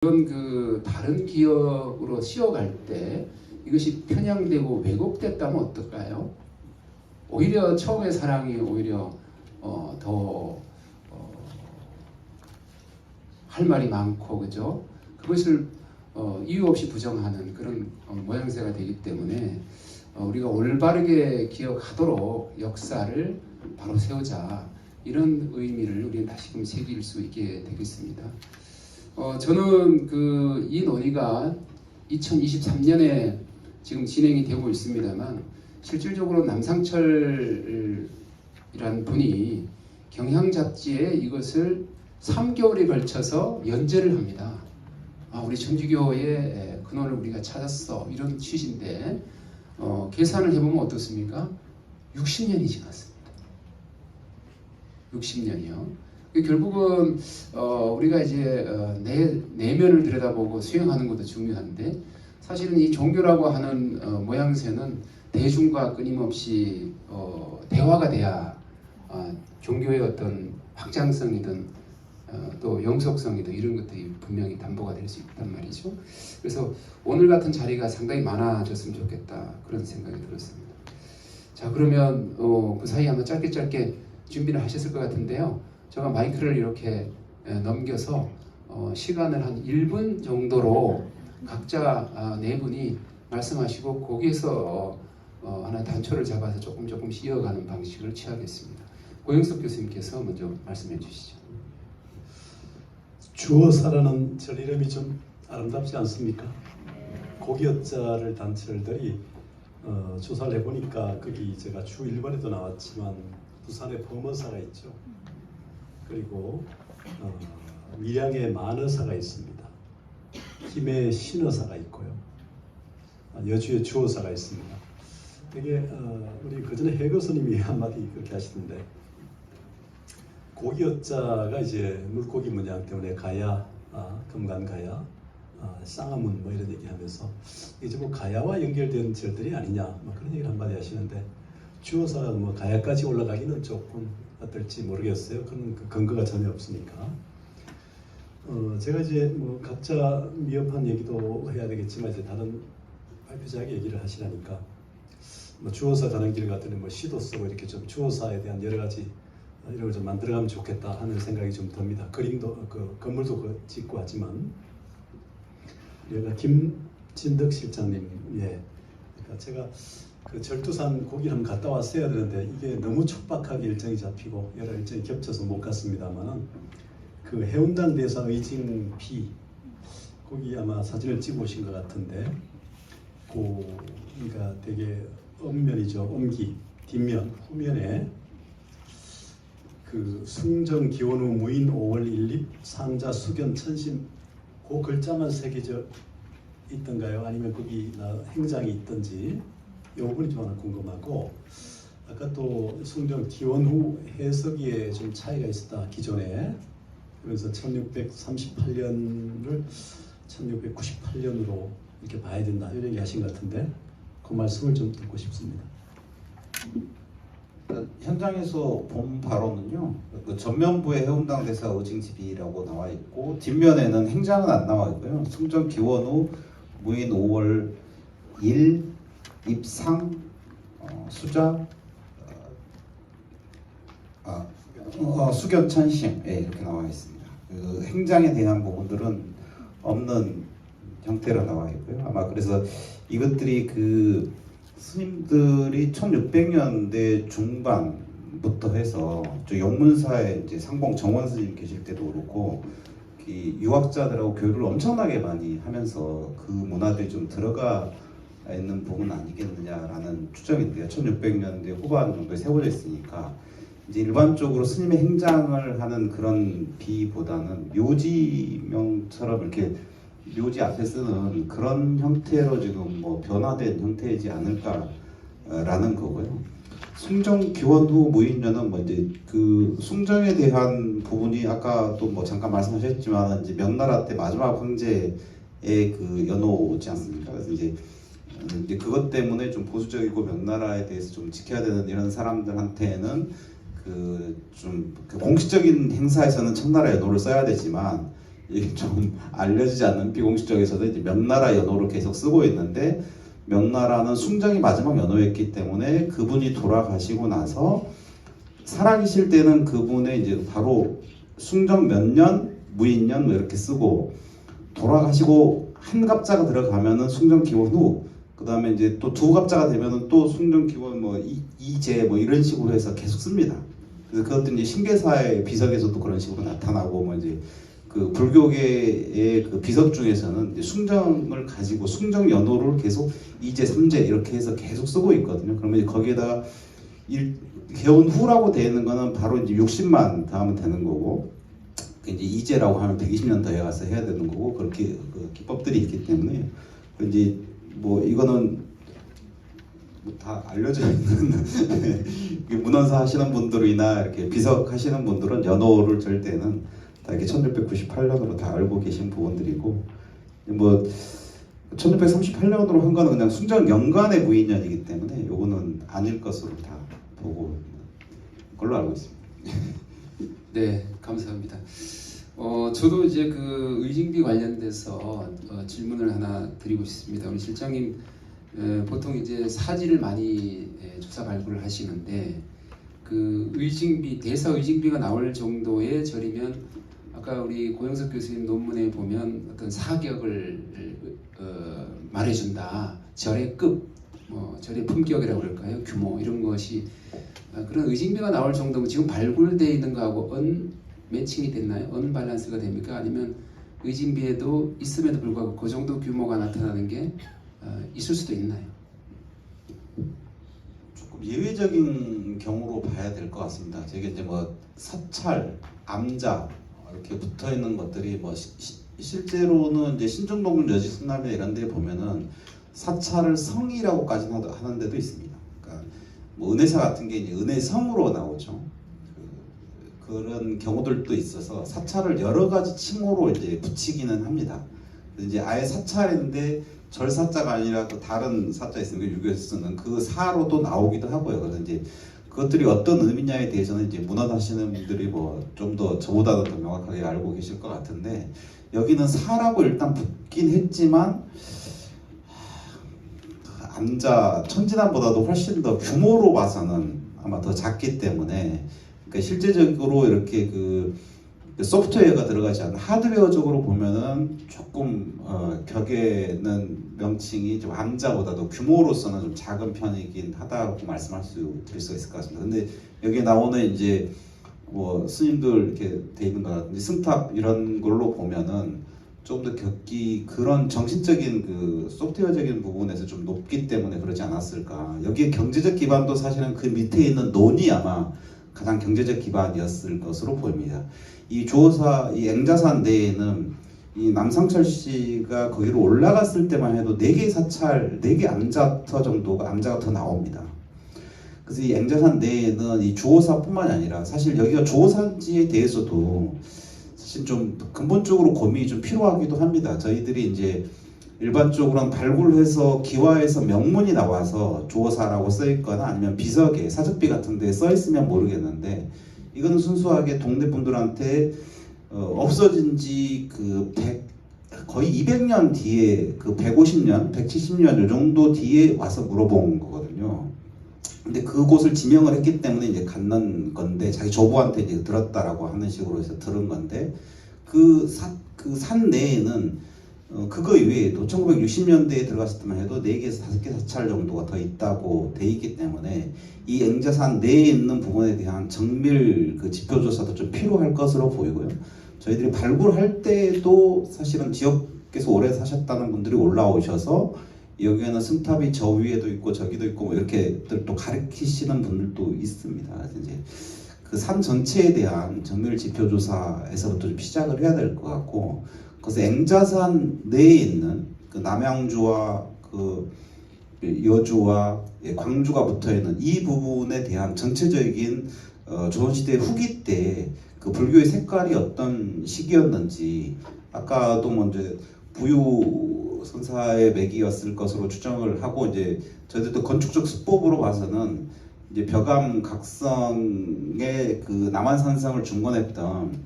그런 다른 기억으로 씌어갈 때 이것이 편향되고 왜곡됐다면 어떨까요? 오히려 처음의 사랑이 오히려 더 할 말이 많고, 그죠? 그것을 이유 없이 부정하는 그런 모양새가 되기 때문에 우리가 올바르게 기억하도록 역사를 바로 세우자, 이런 의미를 우리는 다시금 새길 수 있게 되겠습니다. 저는 이 논의가 2023년에 지금 진행이 되고 있습니다만, 실질적으로 남상철이라는 분이 경향 잡지에 이것을 3개월에 걸쳐서 연재를 합니다. 우리 천주교의 근원을 우리가 찾았어, 이런 취지인데 계산을 해보면 어떻습니까? 60년이 지났습니다. 60년이요. 결국은 우리가 이제 내면을 들여다보고 수행하는 것도 중요한데, 사실은 이 종교라고 하는 모양새는 대중과 끊임없이 대화가 돼야 종교의 어떤 확장성이든 또 영속성이든 이런 것들이 분명히 담보가 될 수 있단 말이죠. 그래서 오늘 같은 자리가 상당히 많아졌으면 좋겠다, 그런 생각이 들었습니다. 자, 그러면 그 사이에 아마 짧게 준비를 하셨을 것 같은데요. 제가 마이크를 이렇게 넘겨서 시간을 한 1분 정도로 각자 네 분이 말씀하시고, 거기에서 하나 단초를 잡아서 조금씩 이어가는 방식을 취하겠습니다. 고영석 교수님께서 먼저 말씀해 주시죠. 주어사라는 절 이름이 좀 아름답지 않습니까? 고기어자를 단 절들이 조사를 해보니까 거기 제가 주 1번에도 나왔지만 부산에 범어사가 있죠. 그리고 밀양에 만어사가 있습니다. 김해 신어사가 있고요. 여주에 주어사가 있습니다. 되게 우리 그전에 해거스님이 한마디 그렇게 하시던데, 고기어자가 이제 물고기 문양 때문에 가야, 금간가야, 쌍화문 뭐 이런 얘기하면서 이제 뭐 가야와 연결된 절들이 아니냐, 뭐 그런 얘기를 한마디 하시는데, 주어사가 뭐 가야까지 올라가기는 조금 어떨지 모르겠어요. 그런 근거가 전혀 없으니까. 제가 이제 뭐 각자 미흡한 얘기도 해야 되겠지만, 이제 다른 발표자에게 얘기를 하시라니까, 뭐 주어사 가는 길 같은 뭐 시도 쓰고 이렇게 좀 주어사에 대한 여러 가지 이런 걸 좀 만들어가면 좋겠다 하는 생각이 좀 듭니다. 그림도 건물도 짓고 하지만, 여기가 김진덕 실장님, 그러니까 제가 절두산 거기를 한번 갔다 왔어야 되는데 이게 너무 촉박하게 일정이 잡히고 여러 일정이 겹쳐서 못 갔습니다만은, 그 해운당 대사 의징 비 거기 아마 사진을 찍어 오신 것 같은데, 그러니까 되게 엄면이죠. 엄기 뒷면 후면에 그 숭정 기원후 무인 5월 1립 상자 수견 천심, 그 글자만 새겨져 있던가요? 아니면 거기 행장이 있던지, 이 부분이 좀 하나 궁금하고, 아까 또 숭정 기원후 해석에 좀 차이가 있었다, 기존에. 그래서 1638년을 1698년으로 이렇게 봐야 된다, 이런 얘기 하신 것 같은데, 그 말씀을 좀 듣고 싶습니다. 현장에서 본 바로는요, 그 전면부에 해운당 대사 의징집이라고 나와 있고, 뒷면에는 행장은 안 나와 있고요. 숭정 기원 후 무인 5월 1 입상 수자 수견 천심, 이렇게 나와 있습니다. 그 행장에 대한 부분들은 없는 형태로 나와 있고요. 아마 그래서 이것들이 스님들이 1600년대 중반부터 해서 저 영문사에 이제 상봉 정원 스님 계실 때도 그렇고, 유학자들하고 교류를 엄청나게 많이 하면서 그 문화들이 좀 들어가 있는 부분 아니겠느냐라는 추정인데요. 1600년대 후반 정도에 세워져 있으니까 이제 일반적으로 스님의 행장을 하는 그런 비보다는 묘지명처럼 이렇게 묘지 앞에 쓰는 그런 형태로 지금 뭐 변화된 형태이지 않을까라는 거고요. 숭정 기원 후 무인년은 뭐 이제 그 숭정에 대한 부분이 아까 또 뭐 잠깐 말씀하셨지만, 이제 명나라 때 마지막 황제의 그 연호지 않습니까? 그래서 이제 그것 때문에 좀 보수적이고 명나라에 대해서 좀 지켜야 되는 이런 사람들한테는 그 공식적인 행사에서는 청나라 연호를 써야 되지만, 이게 좀 알려지지 않는 비공식적에서는 이제 명나라 연호를 계속 쓰고 있는데 명나라는 숭정이 마지막 연호였기 때문에 그분이 돌아가시고 나서 살아계실 때는 그분의 이제 바로 숭정 몇 년, 무인년 뭐 이렇게 쓰고 돌아가시고 한 갑자가 들어가면은 숭정 기원 후 그 다음에 이제 또 두 갑자가 되면은 또 숭정 기원 뭐 이제 뭐 이런 식으로 해서 계속 씁니다. 그래서 그것도 이제 신계사의 비석에서도 그런 식으로 나타나고 뭐 이제 그 불교계의 그 비석 중에서는 이제 숭정을 가지고 숭정 연호를 계속 2제, 3제 이렇게 해서 계속 쓰고 있거든요. 그러면 거기에다가 개원 후라고 되어 있는 거는 바로 이제 60만 다음은 되는 거고 이제 2제라고 하면 120년 더해 가서 해야 되는 거고 그렇게 그 기법들이 있기 때문에 이제 뭐 이거는 뭐 다 알려져 있는 문헌사 하시는 분들이나 이렇게 비석 하시는 분들은 연호를 절 때는 다 이렇게 1698년으로 다 알고 계신 부분들이고 뭐 1638년으로 한 거는 그냥 숭정 연간의 무인년이기 때문에 요거는 아닐 것으로 다 보고 있는 걸로 알고 있습니다. 네, 감사합니다. 저도 이제 그 의징비 관련돼서 질문을 하나 드리고 싶습니다. 우리 실장님 보통 이제 사지를 많이 조사 발굴을 하시는데 그 의징비 대사 의징비가 나올 정도의 절이면 아까 우리 고영석 교수님 논문에 보면 어떤 사격을 말해준다. 절의 급, 뭐 절의 품격이라고 그럴까요? 규모 이런 것이 그런 의징비가 나올 정도면 지금 발굴되어 있는 거하고 매칭이 됐나요? 언밸런스가 됩니까? 아니면 의징비에도 있음에도 불구하고 그 정도 규모가 나타나는 게 있을 수도 있나요? 조금 예외적인 경우로 봐야 될 것 같습니다. 저게 이제 뭐 사찰, 암자 이렇게 붙어 있는 것들이 뭐 실제로는 이제 신정동률 여지 승남에 이런 데 보면은 사찰을 성이라고까지 하는 데도 있습니다. 그러니까 뭐 은혜사 같은 게 이제 은혜성으로 나오죠. 그런 경우들도 있어서 사찰을 여러 가지 칭호로 이제 붙이기는 합니다. 이제 아예 사찰인데 절사자가 아니라 또 다른 사자 있으면 유교에서 쓰는 그 사로도 나오기도 하고요. 그래서 이제 그것들이 어떤 의미냐에 대해서는 이제 문헌하시는 분들이 뭐 좀 더 저보다도 더 명확하게 알고 계실 것 같은데 여기는 사라고 일단 붙긴 했지만 암자 천진암보다도 훨씬 더 규모로 봐서는 아마 더 작기 때문에 그러니까 실제적으로 이렇게 그 소프트웨어가 들어가지 않는 하드웨어적으로 보면은 조금 격에는 명칭이 좀 암자보다도 규모로서는 좀 작은 편이긴 하다고 드릴 수가 있을 것 같습니다. 근데 여기에 나오는 이제 뭐 스님들 이렇게 돼 있는 것 같은데 승탑 이런 걸로 보면은 좀 더 격기 그런 정신적인 그 소프트웨어적인 부분에서 좀 높기 때문에 그러지 않았을까. 여기에 경제적 기반도 사실은 그 밑에 있는 논이 아마 가장 경제적 기반이었을 것으로 보입니다. 이 조사, 이 앵자산 내에는 이 남상철 씨가 거기로 올라갔을 때만 해도 4개 사찰, 4개 암자터 정도가 암자가 더 나옵니다. 그래서 이 앵자산 내에는 이 주호사뿐만이 아니라 사실 여기가 주호산지에 대해서도 사실 좀 근본적으로 고민이 좀 필요하기도 합니다. 저희들이 이제 일반적으로는 발굴해서 기와에서 명문이 나와서 조사라고 써있거나 아니면 비석에 사적비 같은 데 써있으면 모르겠는데 이거는 순수하게 동네 분들한테 없어진 지 거의 200년 뒤에 150년, 170년 요 정도 뒤에 와서 물어본 거거든요. 근데 그곳을 지명을 했기 때문에 이제 갖는 건데 자기 조부한테 이제 들었다라고 하는 식으로 해서 들은 건데 그 산 내에는 그거 이외에도 1960년대에 들어갔을 때만 해도 4개에서 5개 사찰 정도가 더 있다고 돼 있기 때문에 이 앵자산 내에 있는 부분에 대한 정밀 그 지표조사도 좀 필요할 것으로 보이고요. 저희들이 발굴할 때도 사실은 지역에서 오래 사셨다는 분들이 올라오셔서 여기에는 승탑이 저 위에도 있고 저기도 있고 뭐 이렇게 또 가르치시는 분들도 있습니다. 그래서 이제 그 산 전체에 대한 정밀 지표조사에서부터 좀 시작을 해야 될 것 같고 그래서 앵자산 내에 있는 그 남양주와 그 여주와 광주가 붙어있는 이 부분에 대한 전체적인 조선시대 후기 때 그 불교의 색깔이 어떤 시기였는지 아까도 먼저 부유 선사의 맥이었을 것으로 추정을 하고 이제 저희들도 건축적 수법으로 봐서는 이제 벽암 각성의 그 남한산성을 중건했던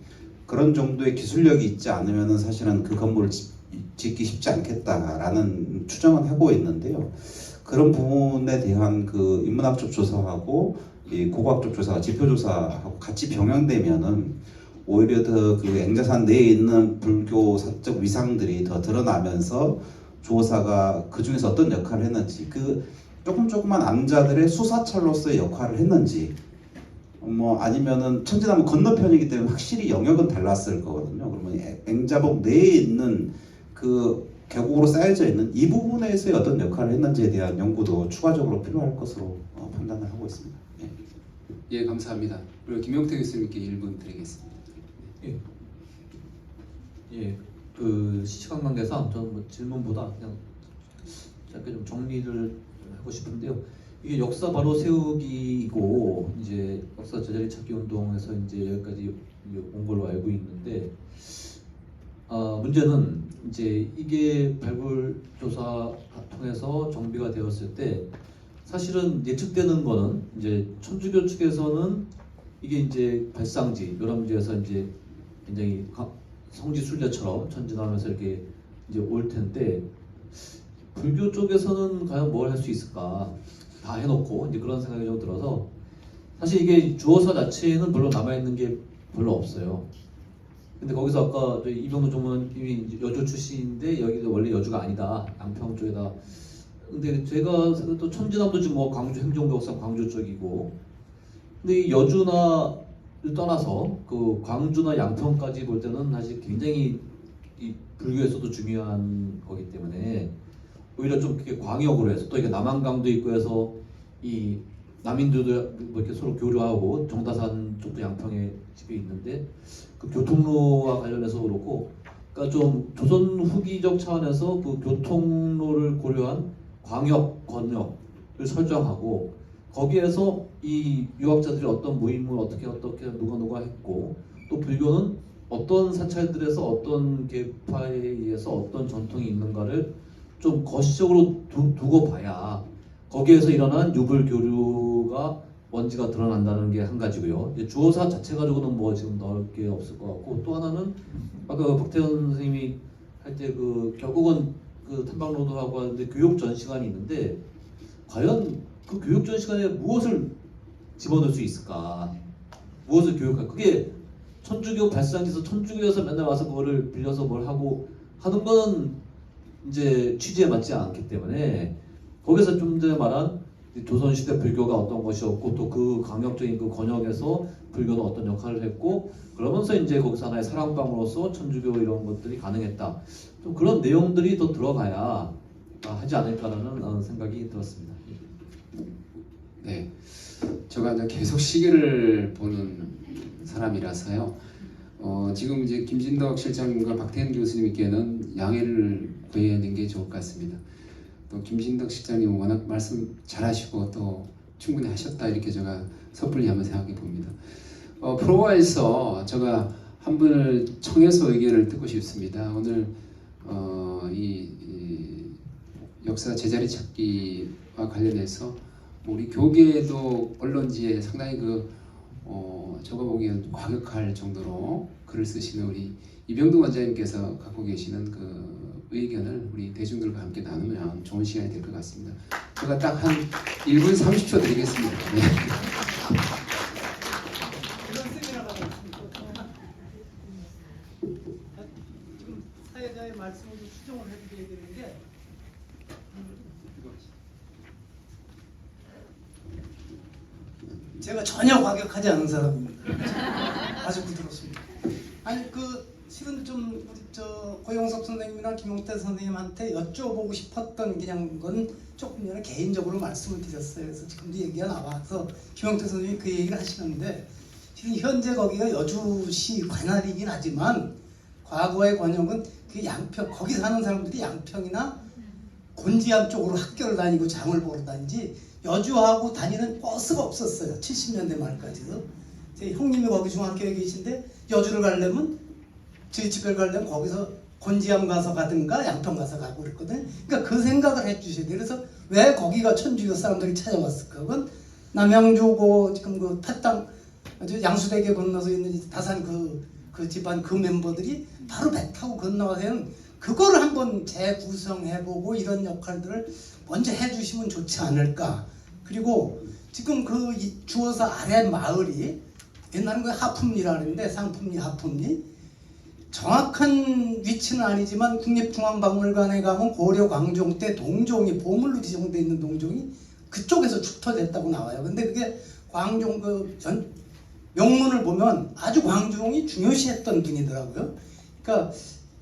그런 정도의 기술력이 있지 않으면은 사실은 그 건물을 짓기 쉽지 않겠다라는 추정은 하고 있는데요. 그런 부분에 대한 그 인문학적 조사하고 이 고고학적 조사가 지표 조사하고 같이 병행되면은 오히려 더 그 앵자산 내에 있는 불교 사적 위상들이 더 드러나면서 조사가 그 중에서 어떤 역할을 했는지, 그 조금만 암자들의 수사찰로서의 역할을 했는지, 뭐 아니면은 천지나무 건너편이기 때문에 확실히 영역은 달랐을 거거든요. 그러면 앵자봉 내에 있는 그 계곡으로 쌓여져 있는 이 부분에서의 어떤 역할을 했는지에 대한 연구도 추가적으로 필요할 것으로 판단을 하고 있습니다. 예. 예, 감사합니다. 그리고 김용태 교수님께 1분 드리겠습니다. 예. 예. 그 시간 관계상 저는 뭐 질문보다 그냥 짧게 좀 정리를 하고 싶은데요. 이게 역사 바로 세우기고 이제 역사 제자리 찾기 운동에서 이제 여기까지 온 걸로 알고 있는데, 문제는 이제 이게 발굴 조사 통해서 정비가 되었을 때 사실은 예측되는 거는 이제 천주교 측에서는 이게 이제 발상지 요람지에서 이제 굉장히 성지 순례처럼 전진하면서 이렇게 이제 올 텐데, 불교 쪽에서는 과연 뭘 할 수 있을까 다 해놓고 이제 그런 생각이 좀 들어서, 사실 이게 주어사 자체에는 별로 남아 있는 게 별로 없어요. 근데 거기서 아까 저희 이병도 전문님이 여주 출신인데 여기도 원래 여주가 아니다, 양평 쪽에다. 근데 제가 또 천지남도 지금 뭐 광주 행정교역상 광주 쪽이고, 근데 이 여주나를 떠나서 그 광주나 양평까지 볼 때는 사실 굉장히 이 불교에서도 중요한 거기 때문에 오히려 좀 그게 광역으로 해서, 또 이게 남한강도 있고 해서 이 남인들도 뭐 이렇게 서로 교류하고, 정다산 쪽도 양평에 집이 있는데 그 교통로와 관련해서 그렇고, 그러니까 좀 조선 후기적 차원에서 그 교통로를 고려한 광역 권역을 설정하고, 거기에서 이 유학자들이 어떤 모임을 어떻게 누가 했고, 또 불교는 어떤 사찰들에서 어떤 계파에 의해서 어떤 전통이 있는가를 좀 거시적으로 두고 봐야 거기에서 일어난 유불 교류가 먼지가 드러난다는 게 한 가지고요. 이제 주어사 자체 가지고는 뭐 지금 넣을 게 없을 것 같고, 또 하나는 아까 박태현 선생님이 할 때 그 결국은 그 탐방로드하고 하는데 교육 전 시간이 있는데, 과연 그 교육 전 시간에 무엇을 집어넣을 수 있을까? 무엇을 교육할? 그게 천주교 발상지에서 천주교에서 맨날 와서 그거를 빌려서 뭘 하고 하는 건 이제 취지에 맞지 않기 때문에, 거기서 좀 전에 말한 조선시대 불교가 어떤 것이었고, 또 그 강력적인 그 권역에서 불교는 어떤 역할을 했고, 그러면서 이제 거기서 하나의 사랑방으로서 천주교 이런 것들이 가능했다. 좀 그런 내용들이 더 들어가야 하지 않을까라는 생각이 들었습니다. 네, 제가 이제 계속 시계를 보는 사람이라서요. 지금 이제 김진덕 실장님과 박태현 교수님께는 양해를 구해내는 게 좋을 것 같습니다. 또 김진덕 실장님은 워낙 말씀 잘하시고 또 충분히 하셨다, 이렇게 제가 섣불리 한번 생각해 봅니다. 프로와에서 제가 한 분을 청해서 의견을 듣고 싶습니다. 오늘 이 역사 제자리 찾기와 관련해서 우리 교계도 언론지에 상당히 제가 보기에는 과격할 정도로 글을 쓰시는 우리 이병두 원장님께서 갖고 계시는 그 의견을 우리 대중들과 함께 나누면 좋은 시간이 될 것 같습니다. 제가 딱 한 1분 30초 드리겠습니다. 네. 이런 세미나가 있습니다. 지금 사회자의 말씀을 좀 수정을 해드려야 되는 게, 제가 전혀 과격하지 않은 사람입니다. 아주 부드럽습니다. 아니 실은 좀 우리 고영석 선생님이나 김용태 선생님한테 여쭤보고 싶었던 그냥 건 조금 전에 개인적으로 말씀을 드렸어요. 그래서 지금도 얘기가 나와서 김용태 선생님이 그 얘기를 하시는데, 지금 현재 거기가 여주시 관할이긴 하지만 과거의 권역은 그 양평, 거기 사는 사람들이 양평이나 곤지암 쪽으로 학교를 다니고 장을 보러 다니지 여주하고 다니는 버스가 없었어요. 70년대 말까지도. 제 형님이 거기 중학교에 계신데 여주를 가려면, 저희 집에 가려면 거기서 곤지암 가서 가든가 양평 가서 가고 그랬거든요. 그러니까 그 생각을 해주셔야 돼요. 그래서 왜 거기가 천주교 사람들이 찾아왔을까? 그건 남양주고 지금 그 팥당 양수대교 건너서 있는 다산 그 그 집안 그 멤버들이 바로 배 타고 건너가서는 그거를 한번 재구성해보고 이런 역할들을 먼저 해주시면 좋지 않을까. 그리고 지금 그 주어서 아래 마을이 옛날엔 그 하품리라 그랬는데 상품리 하품리 정확한 위치는 아니지만 국립중앙박물관에 가면 고려 광종 때 동종이 보물로 지정되어 있는 동종이 그쪽에서 축토됐다고 나와요. 근데 그게 광종 그 명문을 보면 아주 광종이 중요시했던 분이더라고요. 그러니까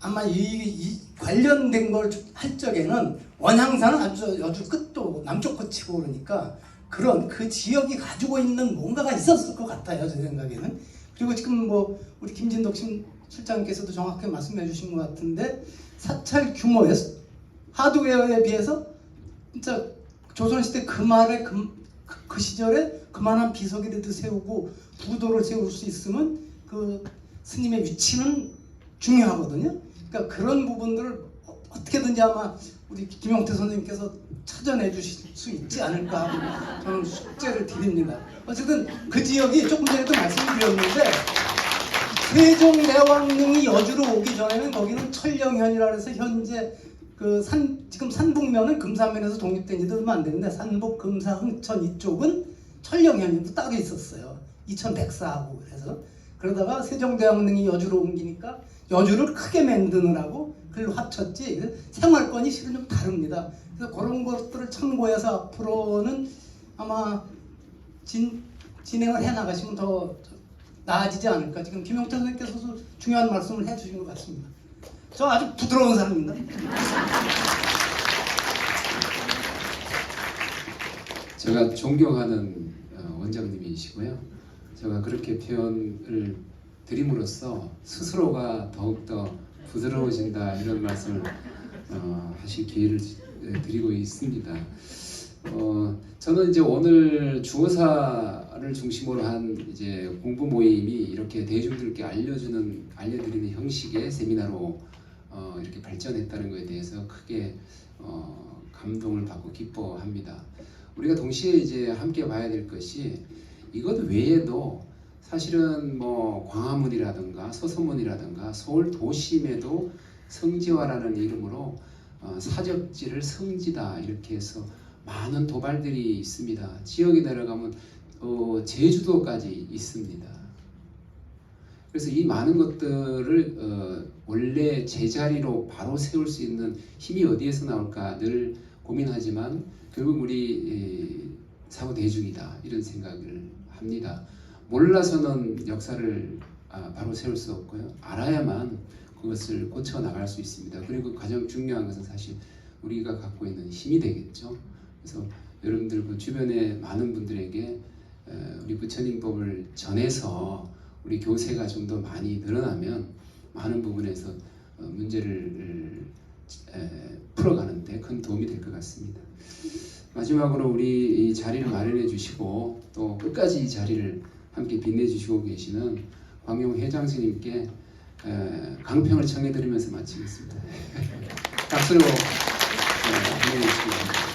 아마 이 관련된 걸 할 적에는 원향사는 아주 끝도 남쪽 끝이고 그러니까 그런 그 지역이 가지고 있는 뭔가가 있었을 것 같아요. 제 생각에는. 그리고 지금 뭐 우리 김진덕 실장께서도 정확하게 말씀해 주신 것 같은데 사찰 규모에 하드웨어에 비해서 진짜 조선시대 그 말에 그 시절에 그만한 비석이라도 세우고 부도를 세울 수 있으면 그 스님의 위치는 중요하거든요. 그러니까 그런 부분들을 어떻게든지 아마 우리 김용태 선생님께서 찾아내 주실 수 있지 않을까 하고 저는 숙제를 드립니다. 어쨌든 그 지역이 조금 전에도 말씀드렸는데 세종대왕릉이 여주로 오기 전에는 거기는 천령현이라 해서 현재 그 지금 산북면은 금사면에서 독립된 지도 얼마 안 됐는데 산북, 금사, 흥천 이쪽은 천령현이 따로 있었어요. 2104하고 그래서 그러다가 세종대왕릉이 여주로 옮기니까 여주를 크게 만드느라고 그걸로 합쳤지 생활권이 실은 좀 다릅니다. 그래서 그런 것들을 참고해서 앞으로는 아마 진행을 해나가시면 더 나아지지 않을까. 지금 김용태 선생님께서도 중요한 말씀을 해주신 것 같습니다. 저 아주 부드러운 사람입니다. 제가 존경하는 원장님이시고요. 제가 그렇게 표현을 드림으로써 스스로가 더욱더 부드러워진다 이런 말씀을 하실 기회를 드리고 있습니다. 저는 이제 오늘 주어사를 중심으로 한 이제 공부 모임이 이렇게 대중들께 알려드리는 형식의 세미나로 이렇게 발전했다는 것에 대해서 크게 감동을 받고 기뻐합니다. 우리가 동시에 이제 함께 봐야 될 것이 이것 외에도 사실은 뭐 광화문이라든가 서서문이라든가 서울 도심에도 성지화라는 이름으로 사적지를 성지다 이렇게 해서 많은 도발들이 있습니다. 지역에 내려가면 제주도까지 있습니다. 그래서 이 많은 것들을 원래 제자리로 바로 세울 수 있는 힘이 어디에서 나올까 늘 고민하지만 결국 우리 사고 대중이다 이런 생각을 합니다. 몰라서는 역사를 바로 세울 수 없고요. 알아야만 그것을 고쳐 나갈 수 있습니다. 그리고 가장 중요한 것은 사실 우리가 갖고 있는 힘이 되겠죠. 그래서 여러분들 그 주변에 많은 분들에게 우리 부처님법을 전해서 우리 교세가 좀 더 많이 늘어나면 많은 부분에서 문제를 풀어가는데 큰 도움이 될 것 같습니다. 마지막으로 우리 이 자리를 마련해 주시고 또 끝까지 이 자리를 함께 빛내주시고 계시는 광용 회장 스님께 강평을 청해드리면서 마치겠습니다. 박수로 보내주시기 바랍니다.